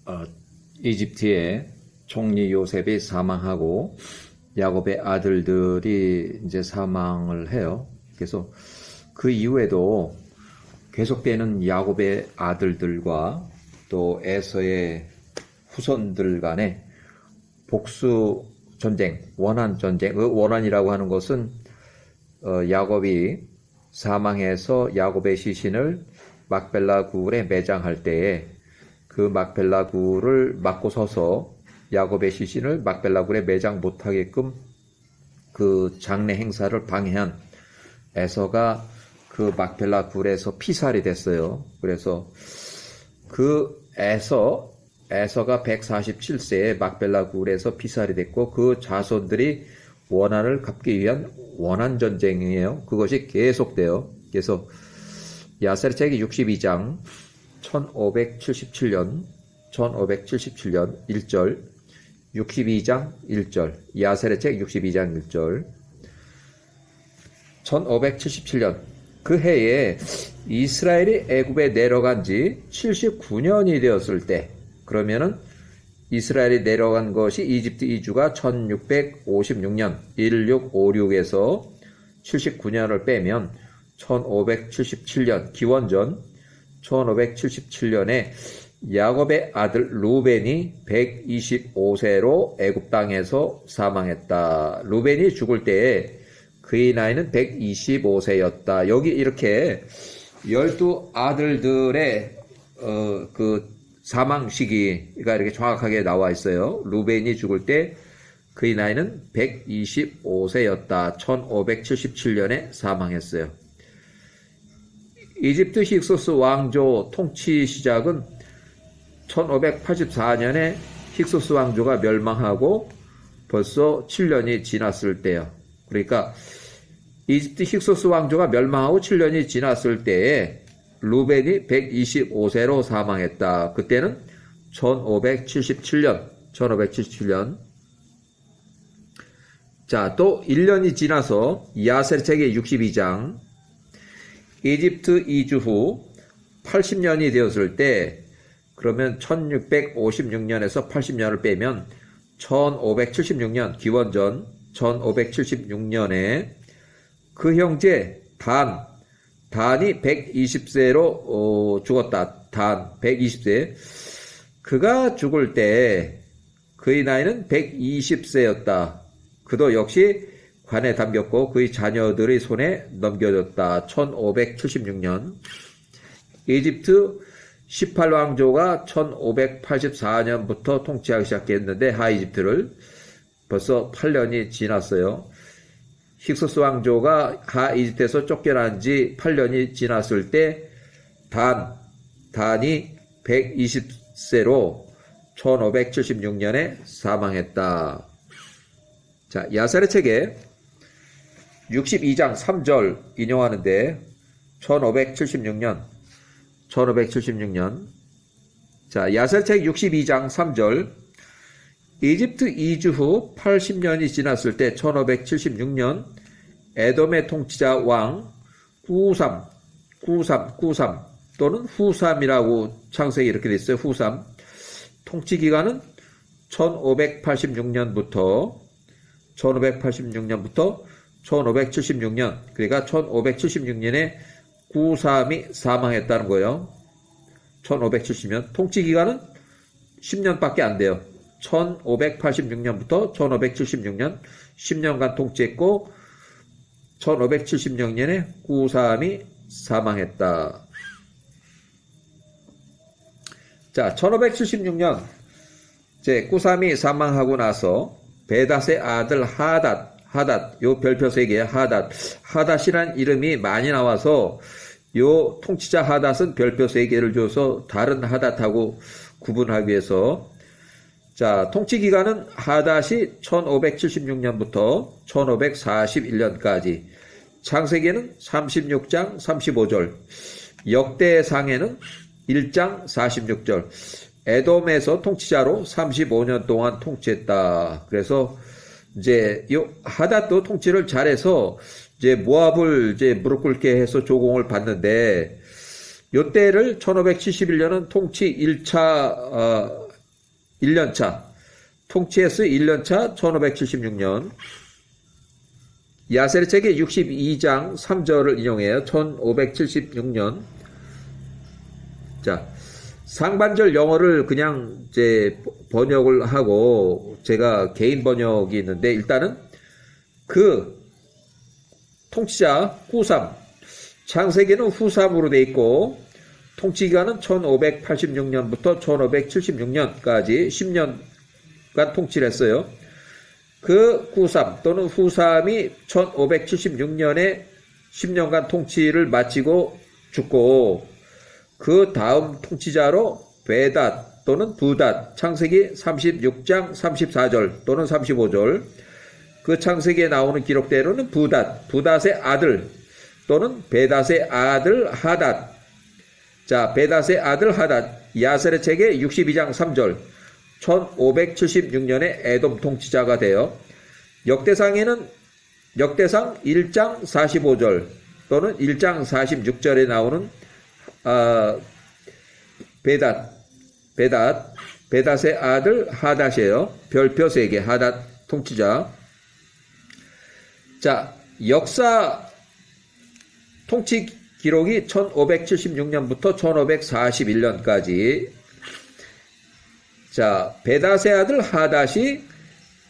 어, 이집트의 총리 요셉이 사망하고 야곱의 아들들이 이제 사망을 해요. 그래서 그 이후에도 계속되는 야곱의 아들들과 또 에서의 후손들 간의 복수 전쟁, 원한 전쟁. 그 원한이라고 하는 것은 야곱이 사망해서 야곱의 시신을 막벨라 굴에 매장할 때에 그 막벨라 굴을 막고 서서 야곱의 시신을 막벨라 굴에 매장 못하게끔 그 장례 행사를 방해한 에서가 그 막벨라 굴에서 피살이 됐어요. 그래서 그 에서가 147세에 막벨라 굴에서 피살이 됐고 그 자손들이 원한을 갚기 위한 원한 전쟁이에요. 그것이 계속돼요. 그래서 야세르체기 62장 1577년 1절 62장 1절 야세르책 62장 1절 1577년 그 해에 이스라엘이 애굽에 내려간 지 79년이 되었을 때 그러면은 이스라엘이 내려간 것이 이집트 이주가 1656년 1656에서 79년을 빼면 1577년 기원전 1577년에 야곱의 아들 루벤이 125세로 애굽 땅에서 사망했다. 루벤이 죽을 때에 그의 나이는 125세였다. 여기 이렇게 12아들들의 그 사망 시기가 이렇게 정확하게 나와 있어요. 루벤이 죽을 때 그의 나이는 125세였다. 1577년에 사망했어요. 이집트 힉소스 왕조 통치 시작은 1584년에 힉소스 왕조가 멸망하고 벌써 7년이 지났을 때요. 그러니까 이집트 힉소스 왕조가 멸망하고 7년이 지났을 때에 루벤이 125세로 사망했다. 그때는 1577년. 자, 또 1년이 지나서 야세르책의 62장 이집트 이주 후 80년이 되었을 때 그러면 1656년에서 80년을 빼면 1576년 기원전 1576년에 그 형제 단이 120세로 죽었다. 단 120세. 그가 죽을 때 그의 나이는 120세였다. 그도 역시 관에 담겼고 그의 자녀들의 손에 넘겨졌다. 1576년. 이집트 18왕조가 1584년부터 통치하기 시작했는데 하이집트를 벌써 8년이 지났어요. 힉소스 왕조가 하이집트에서 쫓겨난 지 8년이 지났을 때 단이 120세로 1576년에 사망했다. 자, 야세르책의 62장 3절 인용하는데 1576년 자, 야세르책 62장 3절 이집트 이주 후 80년이 지났을 때 1576년 에돔의 통치자 왕 구삼 또는 후삼이라고 창세기 이렇게 돼 있어요. 후삼 통치 기간은 1586년부터 1576년 그러니까 1576년에 구삼이 사망했다는 거예요. 1570년 통치 기간은 10년밖에 안 돼요. 1586년부터 1576년 10년간 통치했고 1576년에 구삼이 사망했다. 자, 1576년 구삼이 사망하고 나서 베닷의 아들 하닷 요 별표 3개에 하닷이란 이름이 많이 나와서 요 통치자 하닷은 별표 3개를 줘서 다른 하닷하고 구분하기 위해서 자, 통치 기간은 하닷이 1576년부터 1541년까지 창세기에는 36장 35절 역대상에는 1장 46절 에돔에서 통치자로 35년 동안 통치했다. 그래서 이제 요 하닷도 통치를 잘해서 이제 모압을 이제 무릎 꿇게 해서 조공을 받는데 요 때를 1571년은 통치 1차 1년차. 통치했어요. 1년차 1576년. 야세르 책의 62장 3절을 인용해요. 1576년. 자, 상반절 영어를 그냥 이제 번역을 하고 제가 개인 번역이 있는데 일단은 그 통치자 후삼, 창세기는 후삼으로 돼 있고 통치기간은 1586년부터 1576년까지 10년간 통치를 했어요. 그 후삼 또는 후삼이 1576년에 10년간 통치를 마치고 죽고 그 다음 통치자로 베닷 또는 부닷, 창세기 36장 34절 또는 35절, 그 창세기에 나오는 기록대로는 부닷의 아들 또는 베닷의 아들 하닷. 자, 베닷의 아들 하닷, 야세르 책의 62장 3절, 1576년에 에돔 통치자가 되어 역대상에는 역대상 1장 45절 또는 1장 46절에 나오는 베닷의 아들 하닷이에요. 별표 3개, 하닷 통치자. 자, 역사 통치 기록이 1576년부터 1541년까지. 자, 베닷의 아들 하닷이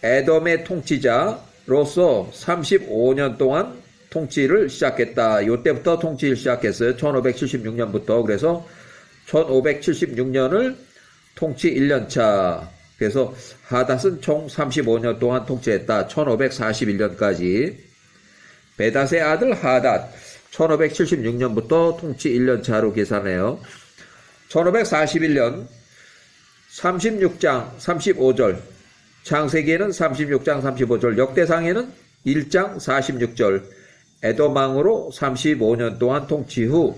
에돔의 통치자로서 35년 동안 통치를 시작했다. 이때부터 통치를 시작했어요. 1576년부터. 그래서 1576년을 통치 1년차. 그래서 하닷은 총 35년 동안 통치했다. 1541년까지. 베닷의 아들 하닷 1576년부터 통치 1년차로 계산해요. 1541년 36장 35절, 창세기에는 36장 35절, 역대상에는 1장 46절, 에돔왕으로 35년 동안 통치 후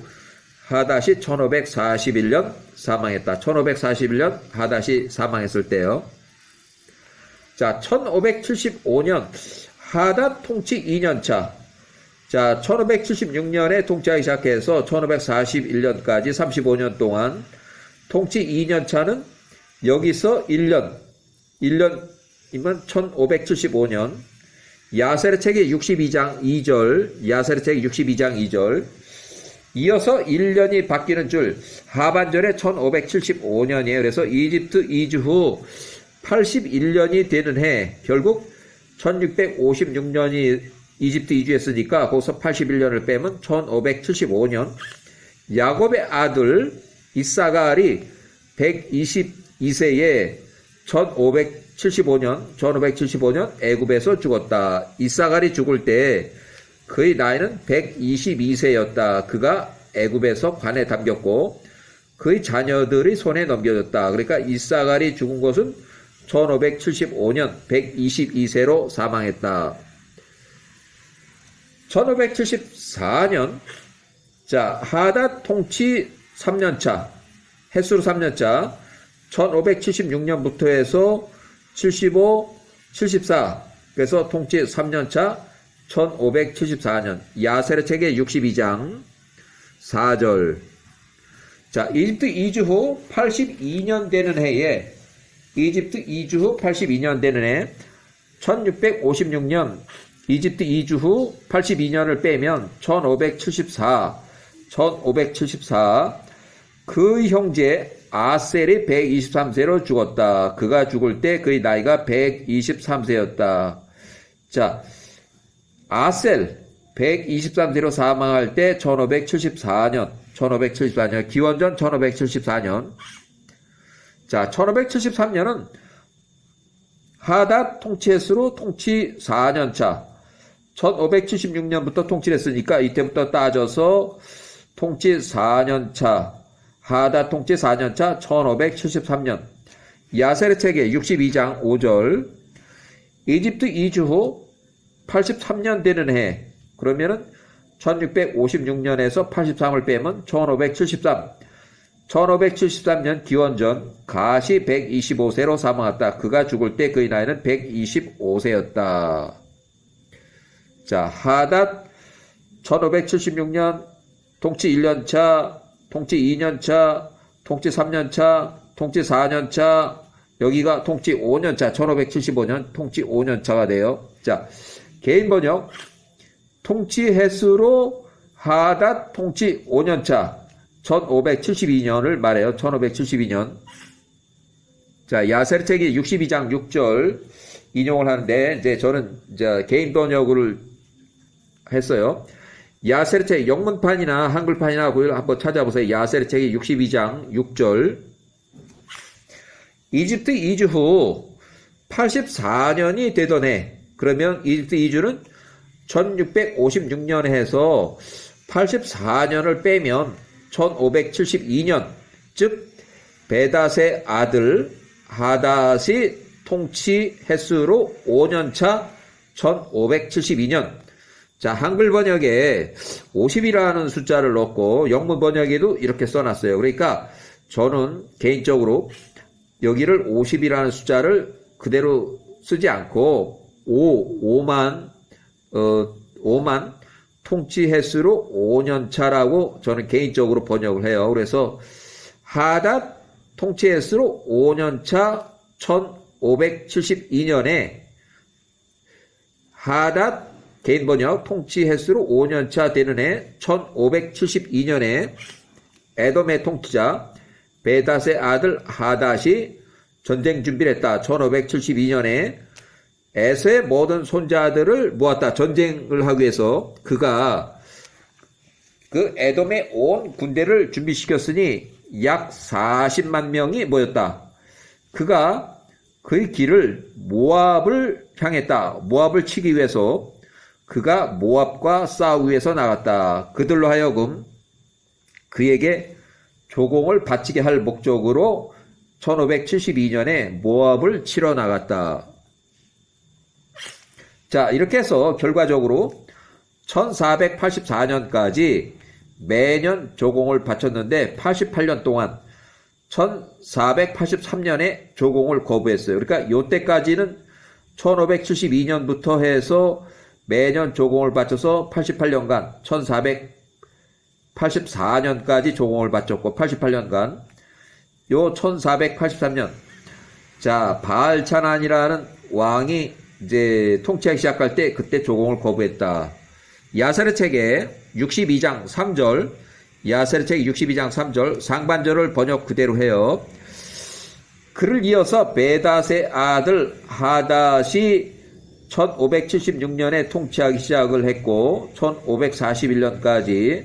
하닷이 1541년 사망했다. 1541년 하닷이 사망했을 때요. 자, 1575년 하닷 통치 2년차. 자, 1576년에 통치하기 시작해서 1541년까지 35년 동안 통치 2년차는 여기서 1년이면 1575년, 야세르 책의 62장 2절, 야세르 책 62장 2절, 이어서 1년이 바뀌는 줄, 하반절에 1575년이에요. 그래서 이집트 이주 후 81년이 되는 해, 결국 1656년이 이집트 이주했으니까 거기서 81년을 빼면 1575년, 야곱의 아들 이사갈이 122세에 1575년 애굽에서 죽었다. 이사갈이 죽을 때 그의 나이는 122세였다. 그가 애굽에서 관에 담겼고 그의 자녀들이 손에 넘겨졌다. 그러니까 이사갈이 죽은 것은 1575년 122세로 사망했다. 1574년 자, 하닷 통치 3년차, 햇수로 3년차, 1576년부터 해서 75, 74, 그래서 통치 3년차 1574년, 야세르 책의 62장 4절. 자, 이집트 이주 후 82년 되는 해에, 이집트 이주 후 82년 되는 해, 1656년, 이집트 이주 후 82년을 빼면 1574, 그 형제 아셀이 123세로 죽었다. 그가 죽을 때 그의 나이가 123세였다. 자, 아셀 123세로 사망할 때 1574년, 기원전 1574년. 자, 1573년은 하닷 통치했으로 통치 4년차. 1576년부터 통치를 했으니까 이때부터 따져서 통치 4년차, 하닷 통치 4년차 1573년, 야세르 책의 62장 5절, 이집트 이주 후 83년 되는 해, 그러면은 1656년에서 83을 빼면 1573년 기원전 가시 125세로 사망했다. 그가 죽을 때 그의 나이는 125세였다. 자, 하닷 1576년 통치 1년차, 통치 2년차, 통치 3년차, 통치 4년차, 여기가 통치 5년차, 1575년 통치 5년차가 돼요. 자, 개인 번역, 통치 횟수로 하닷 통치 5년차, 1572년을 말해요. 1572년. 자, 야세르책이 62장 6절 인용을 하는데, 이제 저는 이제 개인 번역을 했어요. 야세르책 영문판이나 한글판이나 그걸 한번 찾아보세요. 야세르책이 62장 6절. 이집트 이주 후 84년이 되던 해, 그러면 이집트 이주는 1656년에 해서 84년을 빼면 1572년, 즉 베닷의 아들 하닷이 통치 횟수로 5년차 1572년. 자, 한글 번역에 50이라는 숫자를 넣고 영문 번역에도 이렇게 써놨어요. 그러니까 저는 개인적으로 여기를 50이라는 숫자를 그대로 쓰지 않고 5만 통치 횟수로 5년차라고 저는 개인적으로 번역을 해요. 그래서 하닷 통치 횟수로 5년차 1572년에 하닷 개인 번역 통치 횟수로 5년차 되는 해 1572년에 에돔의 통치자 베닷의 아들 하닷이 전쟁 준비를 했다. 1572년에 에서의 모든 손자들을 모았다. 전쟁을 하기 위해서 그가 그 에돔의 온 군대를 준비시켰으니 약 40만 명이 모였다. 그가 그의 길을 모압을 향했다. 모압을 치기 위해서 그가 모압과 싸우기 위해서 나갔다. 그들로 하여금 그에게 조공을 바치게 할 목적으로 1572년에 모압을 치러 나갔다. 자, 이렇게 해서 결과적으로 1484년까지 매년 조공을 바쳤는데 88년 동안 1483년에 조공을 거부했어요. 그러니까 요때까지는 1572년부터 해서 매년 조공을 바쳐서 88년간 1484년까지 조공을 바쳤고 88년간 요 1483년 자 바알차난이라는 왕이 이제 통치하기 시작할 때 그때 조공을 거부했다. 야세르책의 62장 3절 야세르책 62장 3절 상반절을 번역 그대로 해요. 그를 이어서 베닷의 아들 하닷이 1576년에 통치하기 시작을 했고 1541년까지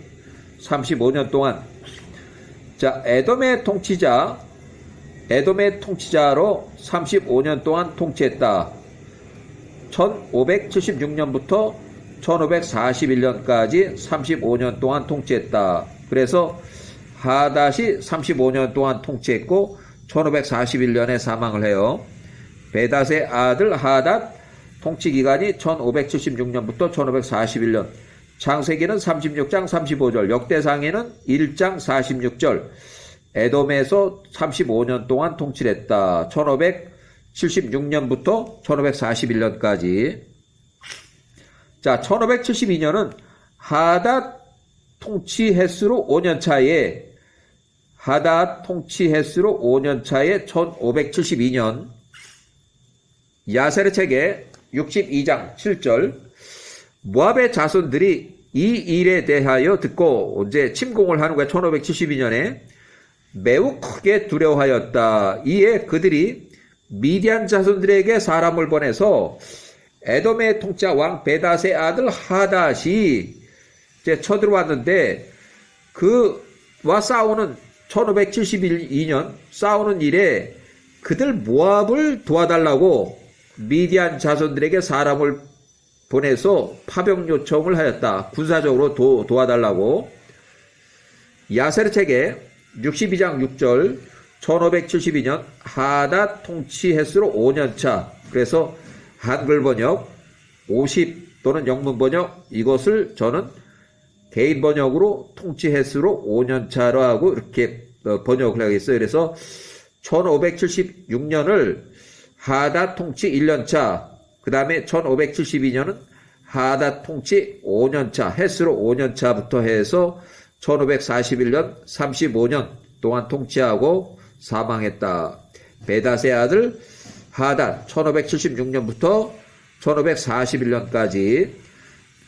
35년 동안 자 에돔의 통치자로 35년 동안 통치했다. 1576년부터 1541년까지 35년 동안 통치했다. 그래서 하닷이 35년 동안 통치했고 1541년에 사망을 해요. 베닷의 아들 하닷 통치기간이 1576년부터 1541년. 창세기는 36장 35절, 역대상에는 1장 46절. 에돔에서 35년 동안 통치를 했다. 1576년부터 1541년까지. 자, 1572년은 하닷 통치 횟수로 5년차에 하닷 통치 횟수로 5년차에 1572년 야세르책의 62장 7절 모압의 자손들이 이 일에 대하여 듣고 이제 침공을 하는 거야. 1572년에 매우 크게 두려워하였다. 이에 그들이 미디안 자손들에게 사람을 보내서 에돔의 통치자 왕 베닷의 아들 하닷이 이제 쳐들어왔는데 그와 싸우는 1572년 싸우는 일에 그들 모압을 도와달라고 미디안 자손들에게 사람을 보내서 파병 요청을 하였다. 군사적으로 도와달라고. 야세르책의 62장 6절 1572년 하닷 통치 횟수로 5년차. 그래서 한글 번역 50 또는 영문 번역 이것을 저는 개인 번역으로 통치 횟수로 5년차로 하고 이렇게 번역을 하겠어요. 그래서 1576년을 하닷 통치 1년차, 그 다음에 1572년은 하닷 통치 5년차, 횟수로 5년차부터 해서 1541년 35년 동안 통치하고 사망했다. 베닷의 아들 하닷 1576년부터 1541년까지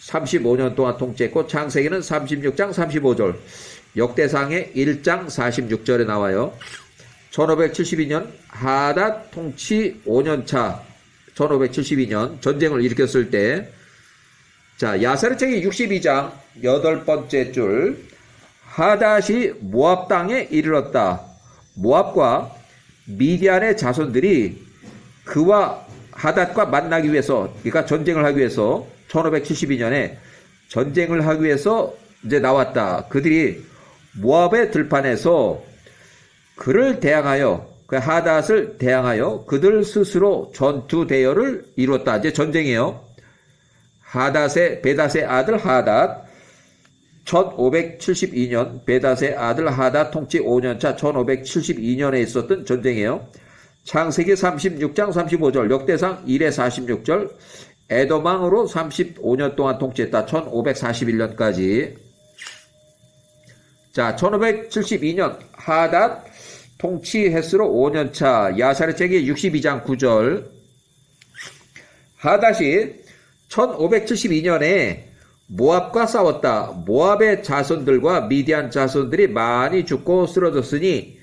35년 동안 통치했고 창세기는 36장 35절, 역대상의 1장 46절에 나와요. 1572년 하닷 통치 5년차 1572년 전쟁을 일으켰을 때, 자, 야세르책이 62장 8번째 줄, 하닷이 모압 땅에 이르렀다. 모압과 미디안의 자손들이 그와 하닷과 만나기 위해서, 그러니까 전쟁을 하기 위해서 1572년에 전쟁을 하기 위해서 이제 나왔다. 그들이 모압의 들판에서 그를 대항하여, 그 하닷을 대항하여 그들 스스로 전투 대열을 이뤘다. 이제 전쟁이에요. 베닷의 아들 하닷 1572년, 베닷의 아들 하닷 통치 5년차 1572년에 있었던 전쟁이에요. 창세기 36장 35절, 역대상 1회 46절, 에돔왕으로 35년 동안 통치했다. 1541년까지. 자, 1572년 하닷 통치 횟수로 5년차, 야사르책이 62장 9절. 하닷이 1572년에 모압과 싸웠다. 모압의 자손들과 미디안 자손들이 많이 죽고 쓰러졌으니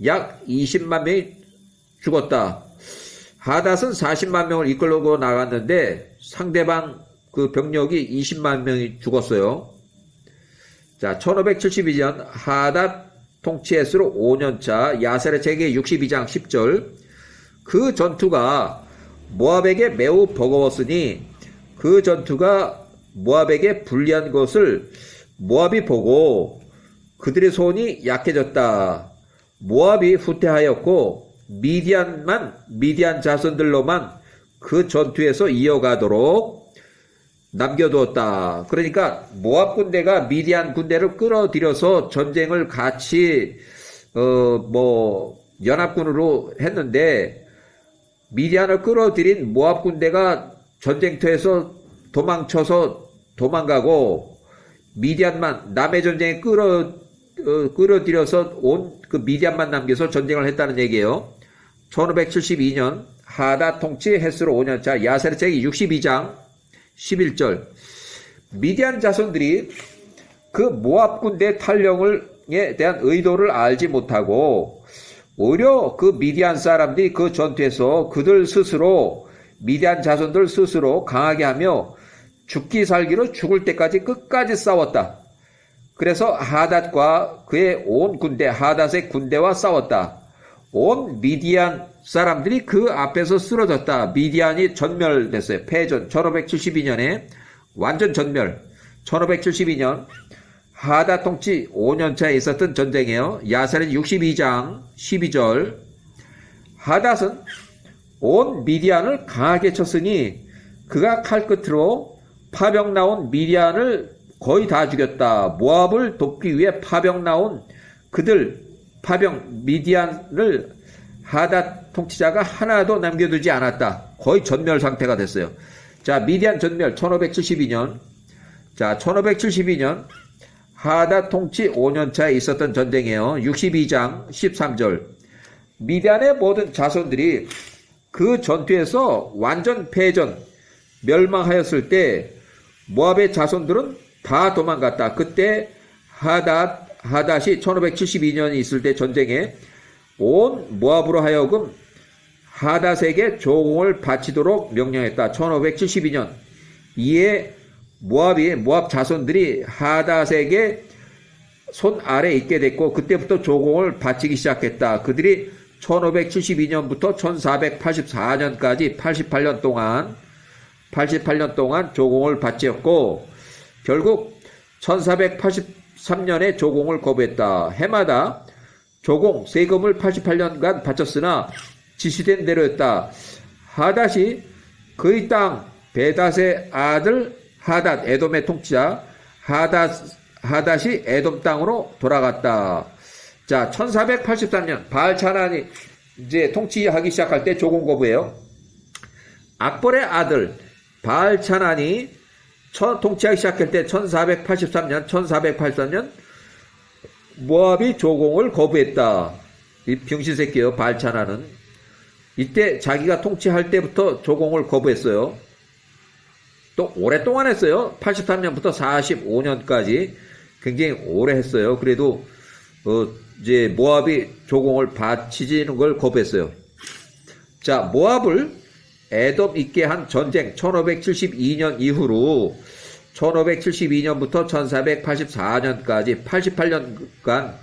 약 20만 명이 죽었다. 하닷은 40만 명을 이끌고 나갔는데 상대방 그 병력이 20만 명이 죽었어요. 자, 1572년 하닷 통치 횟수로 5년차, 야세르책의 62장 10절. 그 전투가 모압에게 매우 버거웠으니 그 전투가 모압에게 불리한 것을 모압이 보고 그들의 손이 약해졌다. 모압이 후퇴하였고 미디안 자손들로만 그 전투에서 이어가도록 남겨두었다. 그러니까 모압 군대가 미디안 군대를 끌어들여서 전쟁을 같이 연합군으로 했는데, 미디안을 끌어들인 모압 군대가 전쟁터에서 도망가고 미디안만 남의 전쟁에 끌어들여서 온 그 미디안만 남겨서 전쟁을 했다는 얘기예요. 1572년 하닷 통치 횟수로 5년차, 야세르책이 62장 11절. 미디안 자손들이 그 모압 군대 탈령에 대한 의도를 알지 못하고 오히려 그 미디안 사람들이 그 전투에서 그들 스스로, 미디안 자손들 스스로 강하게 하며 죽기 살기로 죽을 때까지 끝까지 싸웠다. 그래서 하닷과 그의 온 군대, 하닷의 군대와 싸웠다. 온 미디안 사람들이 그 앞에서 쓰러졌다. 미디안이 전멸됐어요. 패전. 1572년에 완전 전멸. 1572년 하닷 통치 5년차에 있었던 전쟁이에요. 야세르 62장 12절. 하닷은 온 미디안을 강하게 쳤으니 그가 칼끝으로 파병 나온 미디안을 거의 다 죽였다. 모압을 돕기 위해 파병 나온 미디안을 하닷 통치자가 하나도 남겨두지 않았다. 거의 전멸 상태가 됐어요. 자, 미디안 전멸 1572년. 자, 1572년 하닷 통치 5년차에 있었던 전쟁이에요. 62장 13절. 미디안의 모든 자손들이 그 전투에서 완전 패전, 멸망하였을 때 모압의 자손들은 다 도망갔다. 그때 하닷이 1572년이 있을 때 전쟁에 온 모압으로 하여금 하닷에게 조공을 바치도록 명령했다. 1572년. 이에 모압 자손들이 하닷에게 손 아래 있게 됐고 그때부터 조공을 바치기 시작했다. 그들이 1572년부터 1484년까지 88년 동안 조공을 바치었고 결국 1483년에 조공을 거부했다. 해마다 조공, 세금을 88년간 바쳤으나 지시된 대로였다. 하닷이 그의 땅 베닷의 아들 하닷, 에돔의 통치자 하닷이 에돔 땅으로 돌아갔다. 자, 1483년 바알차난이 이제 통치하기 시작할 때 조공 거부해요. 악볼의 아들 바알차난이 통치하기 시작할 때 1483년 모압이 조공을 거부했다. 이 병신새끼예요. 바알차난은. 이때 자기가 통치할 때부터 조공을 거부했어요. 또 오랫동안 했어요. 83년부터 45년까지 굉장히 오래 했어요. 그래도 이제 모압이 조공을 바치지는 걸 거부했어요. 자, 모압을 에돔 있게 한 전쟁 1572년 이후로 1572년부터 1484년까지 88년간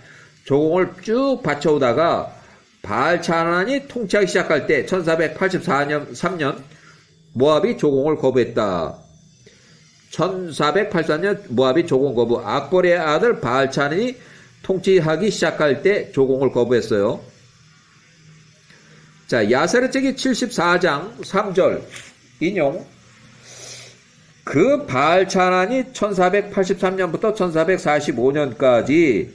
조공을 쭉 바쳐오다가 바알차난이 통치하기 시작할 때 1484년 3년 모압이 조공을 거부했다. 1484년 모압이 조공 거부. 악보의 아들 바알차난이 통치하기 시작할 때 조공을 거부했어요. 자, 야세르책이 74장 3절 인용. 그 바알차난이 1483년부터 1445년까지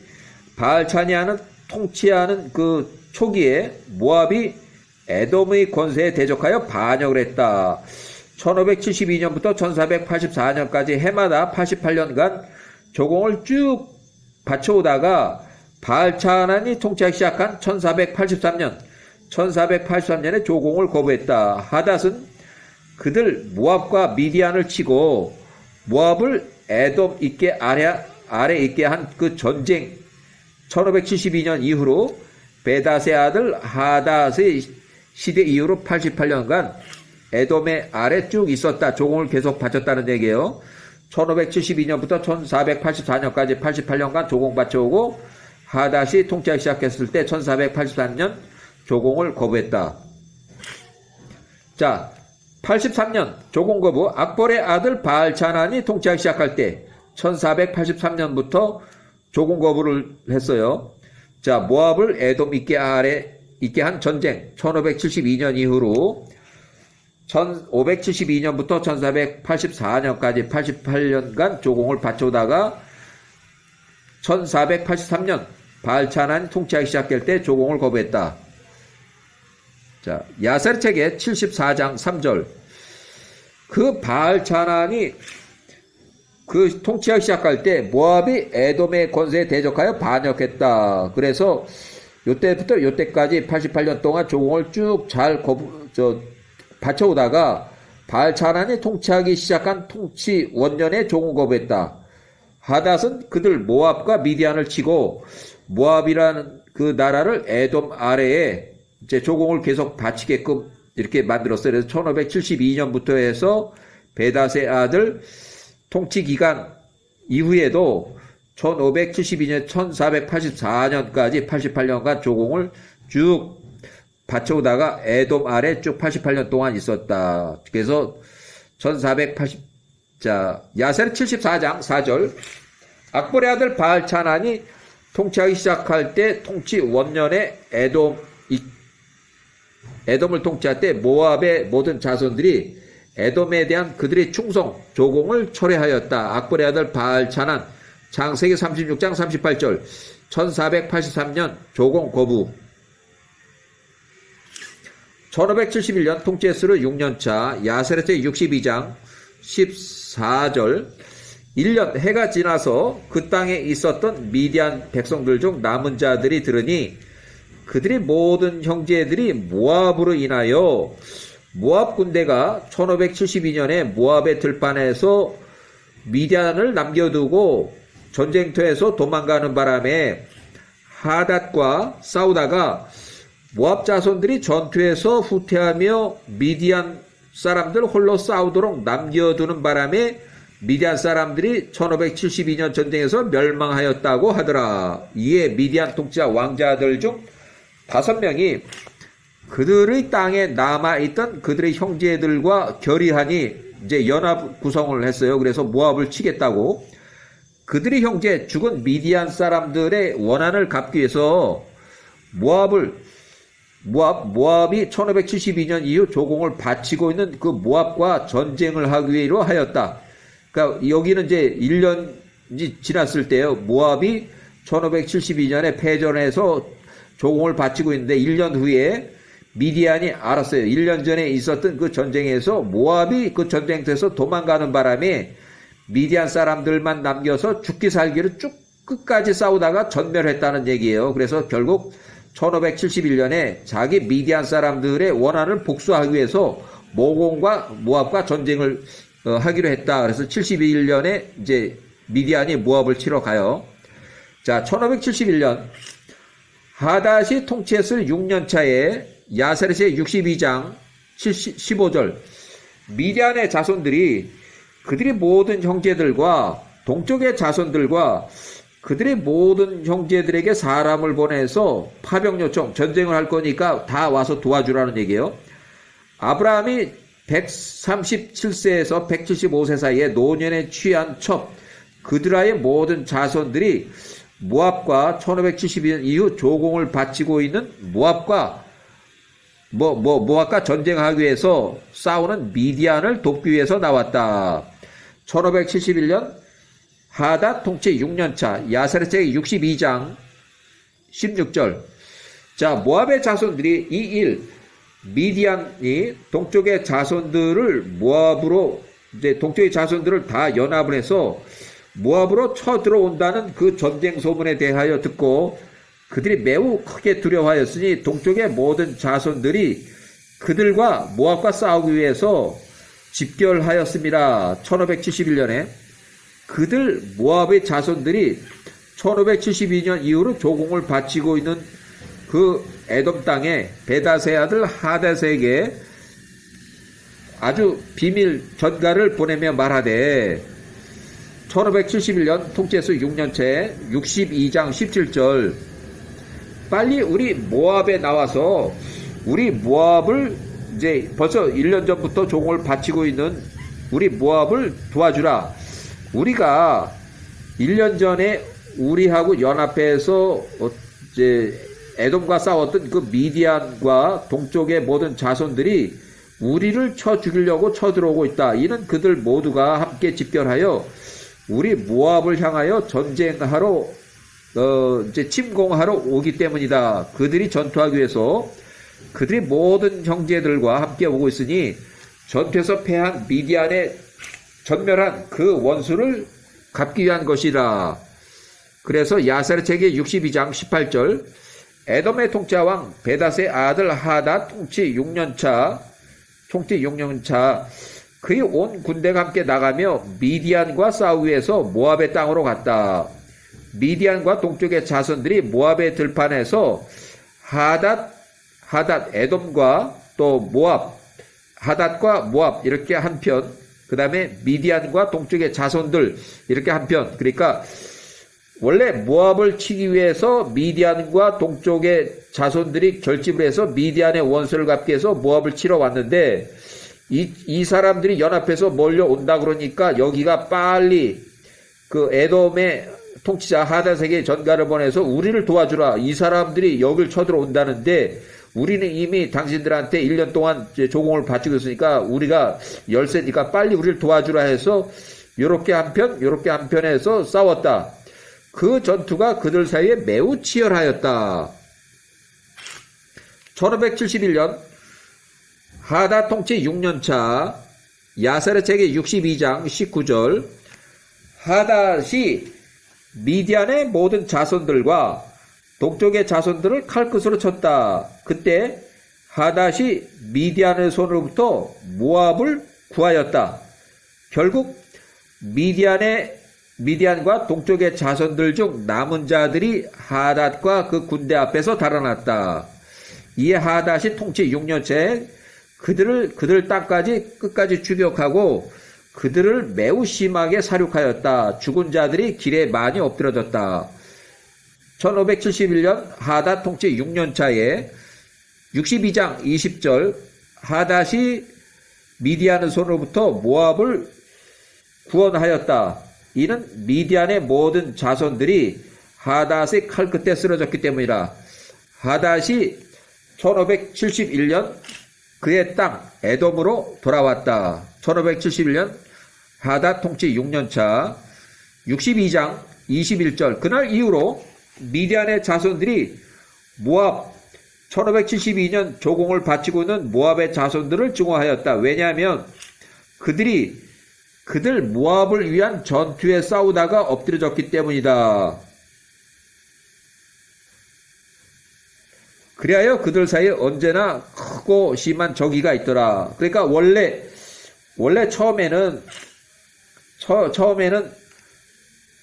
바알차냐는 통치하는 그 초기에 모압이 에돔의 권세에 대적하여 반역을 했다. 1572년부터 1484년까지 해마다 88년간 조공을 쭉 바쳐오다가 바알차난이 통치하기 시작한 1483년에 조공을 거부했다. 하닷은 그들 모압과 미디안을 치고 모압을 에돔 있게 아래 있게 한 그 전쟁 1572년 이후로 베닷의 아들 하닷의 시대 이후로 88년간 에돔의 아래 쭉 있었다. 조공을 계속 바쳤다는 얘기예요. 1572년부터 1484년까지 88년간 조공 바쳐오고 하닷이 통치하기 시작했을 때 1483년 조공을 거부했다. 자, 83년 조공 거부. 악볼의 아들 바알차난이 통치하기 시작할 때 1483년부터 조공 거부를 했어요. 자, 모압을 에돔 있게 한 전쟁 1572년 이후로 1572년부터 1484년까지 88년간 조공을 바쳐오다가 1483년 바알차난이 통치하기 시작할 때 조공을 거부했다. 자, 야세르책의 74장 3절. 그 바알차난이 그 통치하기 시작할 때 모압이 에돔의 권세에 대적하여 반역했다. 그래서 요때부터 요때까지 88년 동안 조공을 쭉 잘 바쳐오다가 바알차난이 통치하기 시작한 통치 원년에 조공 거부했다. 하닷은 그들 모압과 미디안을 치고 모압이라는 그 나라를 에돔 아래에 이제 조공을 계속 바치게끔 이렇게 만들었어요. 그래서 1572년부터 해서 베닷의 아들 통치 기간 이후에도 1572년, 1484년까지 88년간 조공을 쭉 바쳐오다가 에돔 아래 쭉 88년 동안 있었다. 그래서 1480, 야세르 74장 4절. 악볼의 아들 바알차난이 통치하기 시작할 때 통치 원년에 에돔을 통치할 때 모압의 모든 자손들이 에돔에 대한 그들의 충성, 조공을 철회하였다. 악볼의 아들 바알차난, 창세기 36장 38절, 1483년 조공 거부. 1571년 통치했으로 6년차, 야세르책 62장 14절, 1년 해가 지나서 그 땅에 있었던 미디안 백성들 중 남은 자들이 들으니 그들의 모든 형제들이 모압으로 인하여 모압 군대가 1572년에 모압의 들판에서 미디안을 남겨두고 전쟁터에서 도망가는 바람에 하닷과 싸우다가 모압 자손들이 전투에서 후퇴하며 미디안 사람들 홀로 싸우도록 남겨두는 바람에 미디안 사람들이 1572년 전쟁에서 멸망하였다고 하더라. 이에 미디안 통치자 왕자들 중 5명이 그들의 땅에 남아있던 그들의 형제들과 결의하니 이제 연합 구성을 했어요. 그래서 모압을 치겠다고. 그들의 형제 죽은 미디안 사람들의 원한을 갚기 위해서 모압이 1572년 이후 조공을 바치고 있는 그 모압과 전쟁을 하기로 하였다. 그러니까 여기는 이제 1년이 지났을 때요. 모압이 1572년에 패전해서 조공을 바치고 있는데 1년 후에 미디안이 알았어요. 1년 전에 있었던 그 전쟁에서 모압이 그 전쟁터에서 도망가는 바람에 미디안 사람들만 남겨서 죽기 살기를 쭉 끝까지 싸우다가 전멸했다는 얘기예요. 그래서 결국 1571년에 자기 미디안 사람들의 원한을 복수하기 위해서 모곤과 모압과 전쟁을 하기로 했다. 그래서 71년에 이제 미디안이 모압을 치러 가요. 자, 1571년 하닷이 통치했을 6년 차에 야세렛의 62장 15절 미디안의 자손들이 그들이 모든 형제들과 동쪽의 자손들과 그들의 모든 형제들에게 사람을 보내서 파병 요청, 전쟁을 할 거니까 다 와서 도와주라는 얘기예요. 아브라함이 137세에서 175세 사이에 노년에 취한 첩, 그드라의 모든 자손들이 모압과 1572년 이후 조공을 바치고 있는 모압과 전쟁하기 위해서 싸우는 미디안을 돕기 위해서 나왔다. 1571년 하닷 통치 6년차 야세렛의 62장 16절. 자, 모압의 자손들이 이 일 미디안이 동쪽의 자손들을 모압으로 이제 동쪽의 자손들을 다 연합을 해서 모압으로 쳐들어온다는 그 전쟁 소문에 대하여 듣고 그들이 매우 크게 두려워하였으니 동쪽의 모든 자손들이 그들과 모압과 싸우기 위해서 집결하였습니다. 1571년에 그들 모압의 자손들이 1572년 이후로 조공을 바치고 있는 그 에돔 땅에 베닷의 아들 하닷에게 아주 비밀 전가를 보내며 말하되 1571년 통치에서 6년째 62장 17절 빨리 우리 모압에 나와서 우리 모압을 이제 벌써 1년 전부터 종을 바치고 있는 우리 모압을 도와주라. 우리가 1년 전에 우리하고 연합해서 이제 에돔과 싸웠던 그 미디안과 동쪽의 모든 자손들이 우리를 쳐 죽이려고 쳐들어오고 있다. 이는 그들 모두가 함께 집결하여 우리 모압을 향하여 전쟁하러 이제 침공하러 오기 때문이다. 그들이 전투하기 위해서 그들이 모든 형제들과 함께 오고 있으니 전투에서 패한 미디안의 전멸한 그 원수를 갚기 위한 것이라. 그래서 야세렛의 62장 18절 에돔의 통치왕 베닷의 아들 하닷 통치 6년차 그의 온 군대가 함께 나가며 미디안과 싸우기 위해서 모압의 땅으로 갔다. 미디안과 동쪽의 자손들이 모압의 들판에서 하닷 에돔과 또 모압 하닷과 모압 이렇게 한편, 그 다음에 미디안과 동쪽의 자손들 이렇게 한편. 그러니까 원래 모압을 치기 위해서 미디안과 동쪽의 자손들이 결집을 해서 미디안의 원수를 갚기 위해서 모압을 치러 왔는데 이 사람들이 연합해서 몰려온다 그러니까 여기가 빨리 그 에돔의 통치자 하닷에게 전가를 보내서 우리를 도와주라. 이 사람들이 여길 쳐들어온다는데 우리는 이미 당신들한테 1년 동안 조공을 바치고 있으니까 우리가 열세니까 빨리 우리를 도와주라 해서 요렇게 한편 해서 싸웠다. 그 전투가 그들 사이에 매우 치열하였다. 1571년 하닷 통치 6년차 야세렛의 62장 19절 하닷이 미디안의 모든 자손들과 동쪽의 자손들을 칼끝으로 쳤다. 그때 하닷이 미디안의 손으로부터 모압을 구하였다. 결국 미디안과 동쪽의 자손들 중 남은 자들이 하닷과 그 군대 앞에서 달아났다. 이에 하닷이 통치 6년째 그들 땅까지 끝까지 추격하고 그들을 매우 심하게 사륙하였다. 죽은 자들이 길에 많이 엎드러졌다. 1571년 하닷 통치 6년차에 62장 20절 하닷이 미디안의 손으로부터 모압을 구원하였다. 이는 미디안의 모든 자손들이 하닷의 칼 끝에 쓰러졌기 때문이라. 하닷이 1571년 그의 땅 에돔으로 돌아왔다. 1571년 하닷 통치 6년차 62장 21절 그날 이후로 미디안의 자손들이 모압 1572년 조공을 바치고 있는 모압의 자손들을 증오하였다. 왜냐하면 그들 모압을 위한 전투에 싸우다가 엎드려졌기 때문이다. 그리하여 그들 사이에 언제나 크고 심한 적이가 있더라. 그러니까 원래 처음에는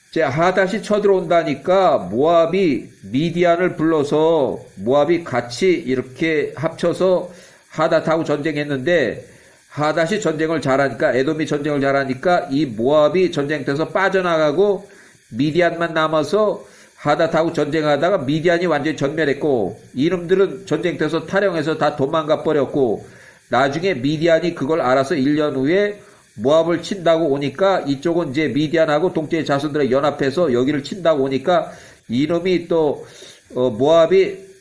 이제 하닷이 쳐들어온다니까 모압이 미디안을 불러서 모압이 같이 이렇게 합쳐서 하닷하고 전쟁했는데, 하닷이 전쟁을 잘하니까, 에돔이 전쟁을 잘하니까 이 모압이 전쟁터에서 빠져나가고 미디안만 남아서 하닷하고 전쟁하다가 미디안이 완전히 전멸했고, 이놈들은 전쟁터에서 탈영해서 다 도망가 버렸고, 나중에 미디안이 그걸 알아서 1년 후에 모압을 친다고 오니까, 이쪽은 이제 미디안하고 동쪽의 자손들의 연합해서 여기를 친다고 오니까, 이놈이 또 모압이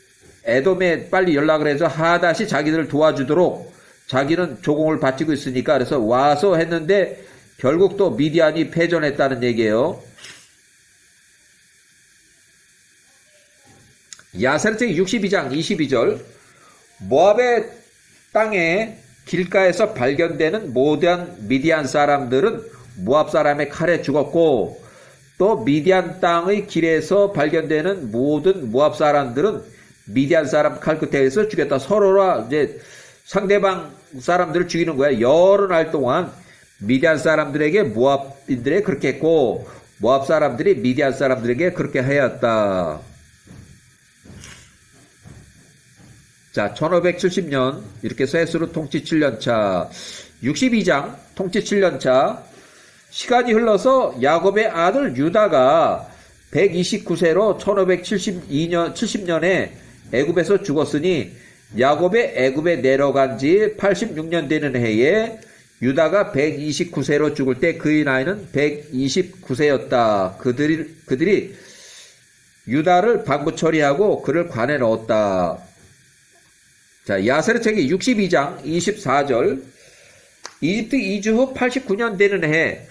에돔에 빨리 연락을 해서 하닷이 자기들을 도와주도록, 자기는 조공을 바치고 있으니까 그래서 와서 했는데 결국 또 미디안이 패전했다는 얘기예요. 야세르책 62장 22절, 모압의 땅에 길가에서 발견되는 모든 미디안 사람들은 모압 사람의 칼에 죽었고, 또 미디안 땅의 길에서 발견되는 모든 모압 사람들은 미디안 사람 칼 끝에서 죽였다. 서로라 이제 상대방 사람들을 죽이는 거야. 여러 날 동안 미디안 사람들에게 모압인들이 그렇게 했고, 모압 사람들이 미디안 사람들에게 그렇게 하였다. 자, 1570년 이렇게 해서 에스로 통치 7년차, 62장 통치 7년차. 시간이 흘러서 야곱의 아들 유다가 129세로 70년에 애굽에서 죽었으니, 야곱의 애굽에 내려간 지 86년 되는 해에 유다가 129세로 죽을 때 그의 나이는 129세였다. 그들이 유다를 방부 처리하고 그를 관에 넣었다. 자, 야세르책이 62장 24절, 이집트 이주 후 89년 되는 해,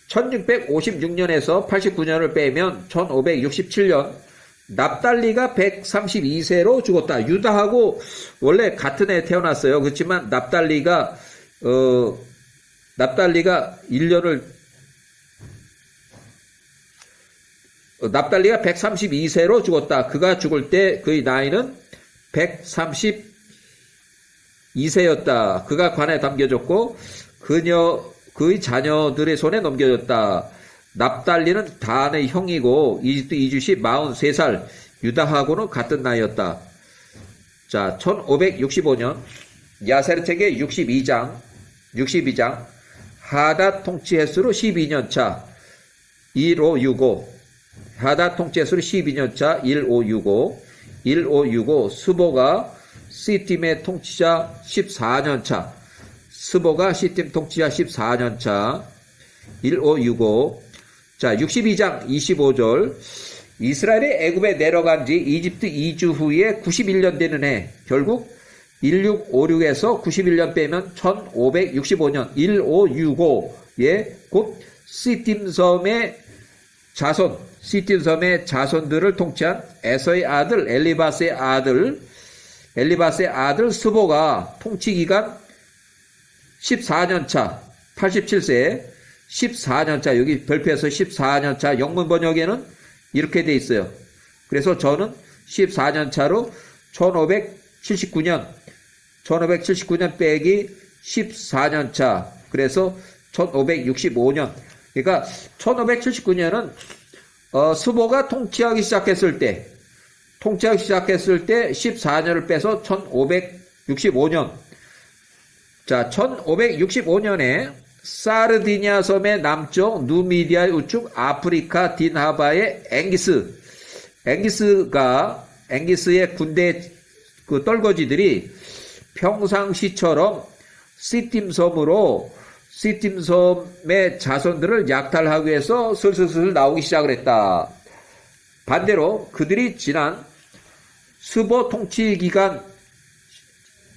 1656년에서 89년을 빼면 1567년, 납달리가 132세로 죽었다. 유다하고 원래 같은 해에 태어났어요. 그렇지만 납달리가 132세로 죽었다. 그가 죽을 때 그의 나이는 132세였다. 그가 관에 담겨졌고 그의 자녀들의 손에 넘겨졌다. 납달리는 단의 형이고 이집트 이주시 43살, 유다하고는 같은 나이였다. 자, 1565년 야세르책의 62장 하닷 통치 횟수로 12년차 1565, 하닷 통치 횟수로 12년차 1565 스보가 시팀의 통치자 14년차, 스보가 시팀 통치자 14년차 1565. 자, 62장 25절, 이스라엘이 애굽에 내려간 지 이집트 이주 후에 91년 되는 해, 결국 1656에서 91년 빼면 1565년 1565에 곧 시팀섬의 자손들을 통치한 에서의 아들 엘리바스의 아들 스보가 통치기간 14년차 87세 14년차, 여기 별표에서 14년차, 영문 번역에는 이렇게 돼 있어요. 그래서 저는 14년차로 1579년 빼기 14년차, 그래서 1565년. 그러니까 1579년은 스보가 통치하기 시작했을 때 14년을 빼서 1565년. 자, 1565년에 사르디니아 섬의 남쪽 누미디아의 우측 아프리카 딘하바의 앵기스의 군대 그 떨거지들이 평상시처럼 시팀섬의 자손들을 약탈하기 위해서 슬슬 나오기 시작을 했다. 반대로 그들이 지난 스보 통치 기간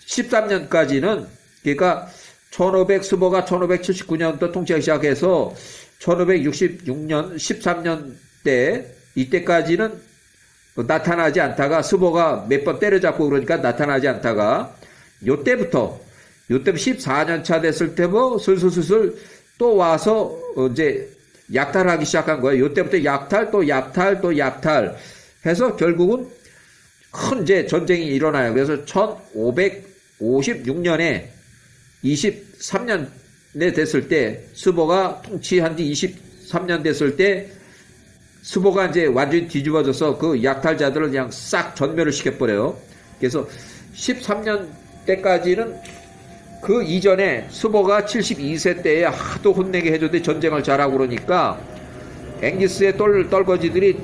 13년까지는, 그러니까 스보가 1579년부터 통치하기 시작해서 1566년 13년 때, 이때까지는 나타나지 않다가 스보가 몇 번 때려잡고 그러니까 나타나지 않다가 요때부터 14년 차 됐을 때 뭐 슬슬 또 와서 이제 약탈하기 시작한 거예요. 요때부터 약탈 해서 결국은 큰 이제 전쟁이 일어나요. 그래서 1556년에 23년에 됐을 때, 스보가 통치한 지 23년 됐을 때, 스보가 이제 완전히 뒤집어져서 그 약탈자들을 그냥 싹 전멸을 시켜버려요. 그래서 13년 때까지는 그 이전에 스보가 72세 때에 하도 혼내게 해줬더니 전쟁을 잘하고 그러니까 앵기스의 떨거지들이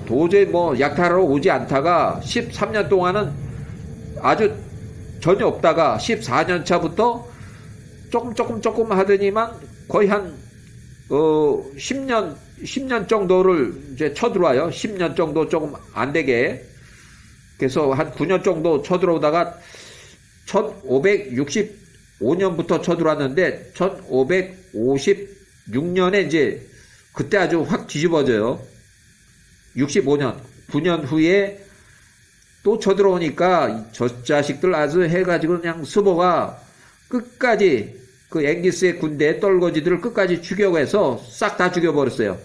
도저히 뭐 약탈하러 오지 않다가 13년 동안은 아주 전혀 없다가 14년 차부터 조금 하더니만 거의 한 10년 정도를 이제 쳐들어와요. 10년 정도 조금 안 되게. 그래서 한 9년 정도 쳐들어오다가 1565년부터 쳐들어왔는데 1556년에 이제 그때 아주 확 뒤집어져요. 65년, 9년 후에 또 쳐들어오니까 저 자식들 아주 해가지고 그냥 스보가 끝까지 그 앵기스의 군대 떨거지들을 끝까지 죽여서 싹 다 죽여버렸어요.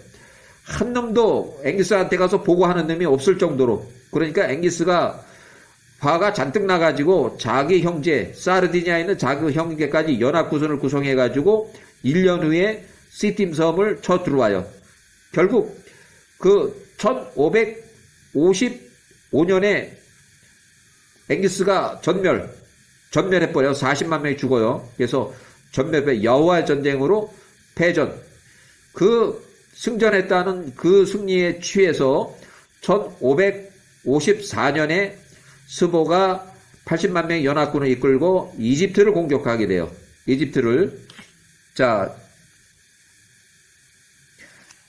한 놈도 앵기스한테 가서 보고하는 놈이 없을 정도로. 그러니까 앵기스가 화가 잔뜩 나가지고 자기 형제, 사르디니아에 있는 자기 형제까지 연합구선을 구성해가지고 1년 후에 시팀 섬을 쳐 들어와요. 결국 그 1555년에 앵기스가 전멸해버려. 40만 명이 죽어요. 그래서 전멸해 여호와의 전쟁으로 패전. 그 승전했다는 그 승리에 취해서 1554년에 스보가 80만 명의 연합군을 이끌고 이집트를 공격하게 돼요. 이집트를. 자,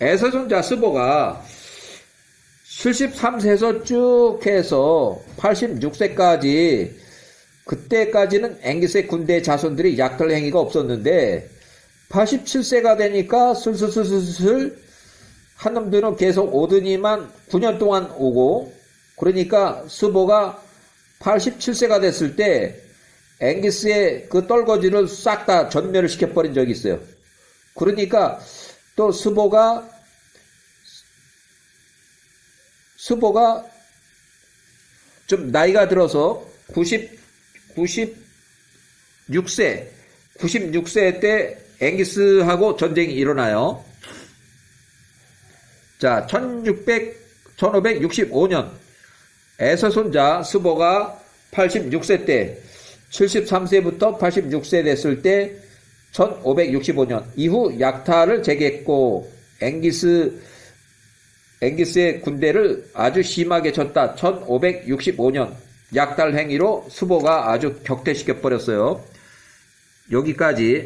에서존자 스보가 73세에서 쭉 해서 86세까지, 그때까지는 앵기스의 군대 자손들이 약탈 행위가 없었는데 87세가 되니까 슬슬 한 놈들은 계속 오더니만 9년 동안 오고, 그러니까 스보가 87세가 됐을 때 앵기스의 그 떨거지를 싹 다 전멸을 시켜버린 적이 있어요. 그러니까 또 스보가 좀 나이가 들어서 96세 때 앵기스하고 전쟁이 일어나요. 자, 1565년 에서손자 스보가 86세 때 73세부터 86세 됐을 때 1565년 이후 약탈을 재개했고 앵기스의 군대를 아주 심하게 쳤다. 1565년 약탈 행위로 스보가 아주 격퇴시켜 버렸어요. 여기까지.